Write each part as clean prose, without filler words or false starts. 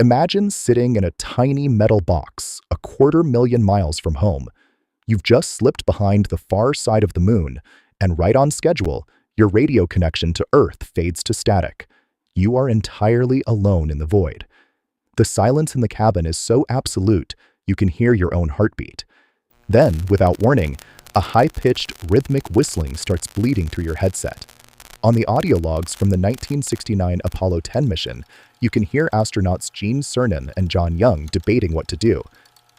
Imagine sitting in a tiny metal box, 250,000 miles from home. You've just slipped behind the far side of the moon, and right on schedule, your radio connection to Earth fades to static. You are entirely alone in the void. The silence in the cabin is so absolute, you can hear your own heartbeat. Then, without warning, a high-pitched, rhythmic whistling starts bleeding through your headset. On the audio logs from the 1969 Apollo 10 mission, you can hear astronauts Gene Cernan and John Young debating what to do.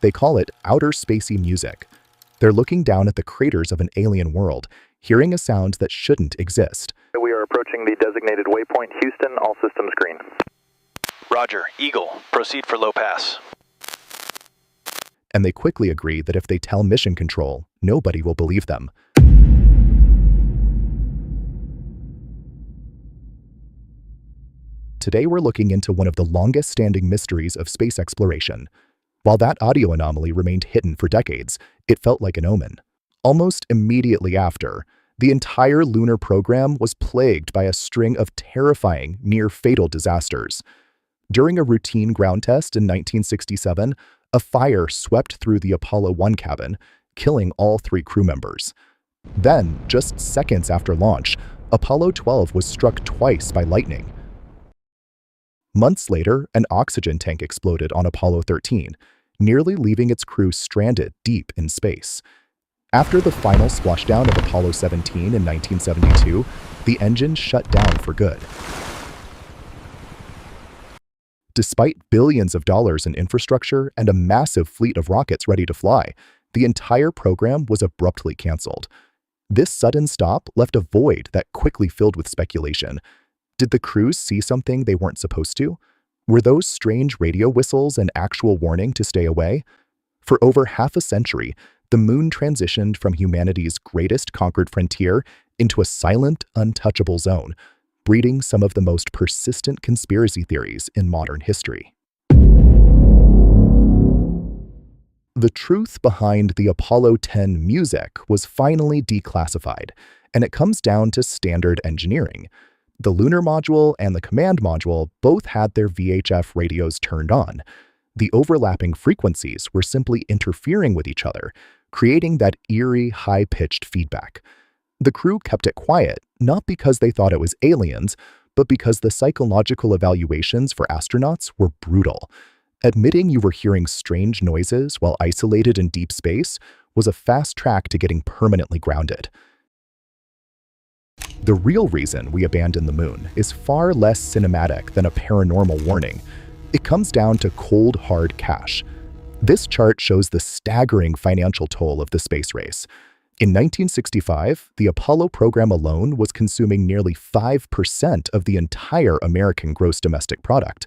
They call it outer spacey music. They're looking down at the craters of an alien world, hearing a sound that shouldn't exist. We are approaching the designated waypoint Houston, all systems green. Roger, Eagle, proceed for low pass. And they quickly agree that if they tell Mission Control, nobody will believe them. Today we're looking into one of the longest-standing mysteries of space exploration. While that audio anomaly remained hidden for decades, it felt like an omen. Almost immediately after, the entire lunar program was plagued by a string of terrifying, near-fatal disasters. During a routine ground test in 1967, a fire swept through the Apollo 1 cabin, killing all 3 crew members. Then, just seconds after launch, Apollo 12 was struck twice by lightning. Months later, an oxygen tank exploded on Apollo 13, nearly leaving its crew stranded deep in space. After the final splashdown of Apollo 17 in 1972, the engine shut down for good. Despite billions of dollars in infrastructure and a massive fleet of rockets ready to fly, the entire program was abruptly canceled. This sudden stop left a void that quickly filled with speculation. Did the crews see something they weren't supposed to? Were those strange radio whistles an actual warning to stay away? For over half a century, the moon transitioned from humanity's greatest conquered frontier into a silent, untouchable zone, breeding some of the most persistent conspiracy theories in modern history. The truth behind the Apollo 10 music was finally declassified, and it comes down to standard engineering. The lunar module and the command module both had their VHF radios turned on. The overlapping frequencies were simply interfering with each other, creating that eerie, high-pitched feedback. The crew kept it quiet, not because they thought it was aliens, but because the psychological evaluations for astronauts were brutal. Admitting you were hearing strange noises while isolated in deep space was a fast track to getting permanently grounded. The real reason we abandoned the moon is far less cinematic than a paranormal warning. It comes down to cold, hard cash. This chart shows the staggering financial toll of the space race. In 1965, the Apollo program alone was consuming nearly 5% of the entire American gross domestic product.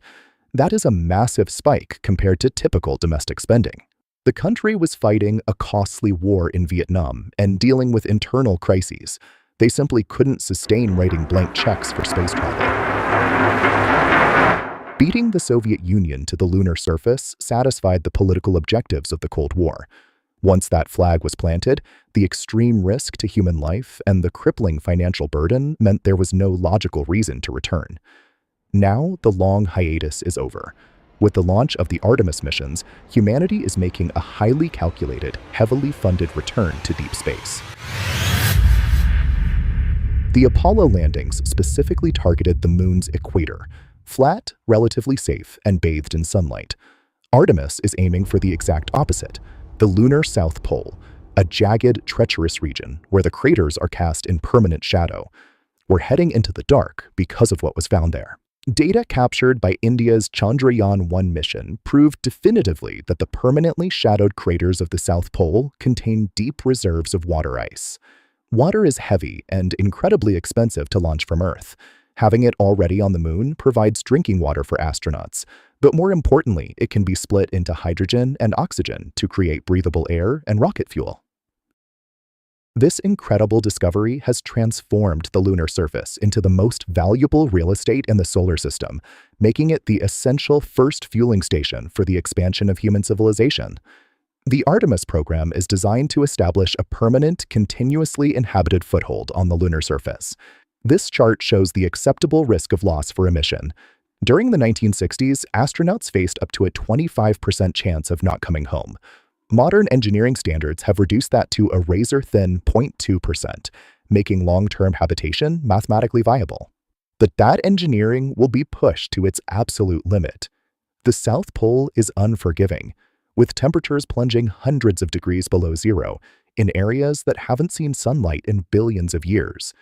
That is a massive spike compared to typical domestic spending. The country was fighting a costly war in Vietnam and dealing with internal crises. They simply couldn't sustain writing blank checks for space travel. Beating the Soviet Union to the lunar surface satisfied the political objectives of the Cold War. Once that flag was planted, the extreme risk to human life and the crippling financial burden meant there was no logical reason to return. Now, the long hiatus is over. With the launch of the Artemis missions, humanity is making a highly calculated, heavily funded return to deep space. The Apollo landings specifically targeted the moon's equator, flat, relatively safe, and bathed in sunlight. Artemis is aiming for the exact opposite, the Lunar South Pole, a jagged, treacherous region where the craters are cast in permanent shadow. We're heading into the dark because of what was found there. Data captured by India's Chandrayaan-1 mission proved definitively that the permanently shadowed craters of the South Pole contain deep reserves of water ice. Water is heavy and incredibly expensive to launch from Earth. Having it already on the moon provides drinking water for astronauts, but more importantly, it can be split into hydrogen and oxygen to create breathable air and rocket fuel. This incredible discovery has transformed the lunar surface into the most valuable real estate in the solar system, making it the essential first fueling station for the expansion of human civilization. The Artemis program is designed to establish a permanent, continuously inhabited foothold on the lunar surface. This chart shows the acceptable risk of loss for a mission. During the 1960s, astronauts faced up to a 25% chance of not coming home. Modern engineering standards have reduced that to a razor-thin 0.2%, making long-term habitation mathematically viable. But that engineering will be pushed to its absolute limit. The South Pole is unforgiving, with temperatures plunging hundreds of degrees below zero in areas that haven't seen sunlight in billions of years.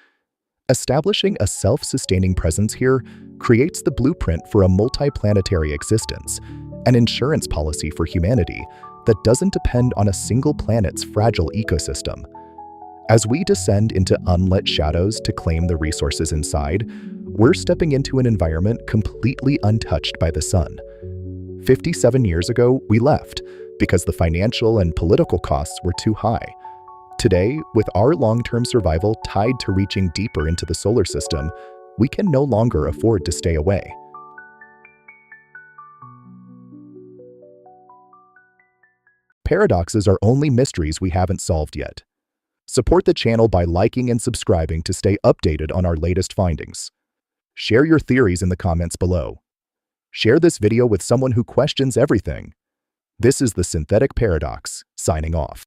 Establishing a self-sustaining presence here creates the blueprint for a multi-planetary existence, an insurance policy for humanity that doesn't depend on a single planet's fragile ecosystem. As we descend into unlit shadows to claim the resources inside, we're stepping into an environment completely untouched by the sun. 57 years ago, we left because the financial and political costs were too high. Today, with our long-term survival tied to reaching deeper into the solar system, we can no longer afford to stay away. Paradoxes are only mysteries we haven't solved yet. Support the channel by liking and subscribing to stay updated on our latest findings. Share your theories in the comments below. Share this video with someone who questions everything. This is the Synthetic Paradox, signing off.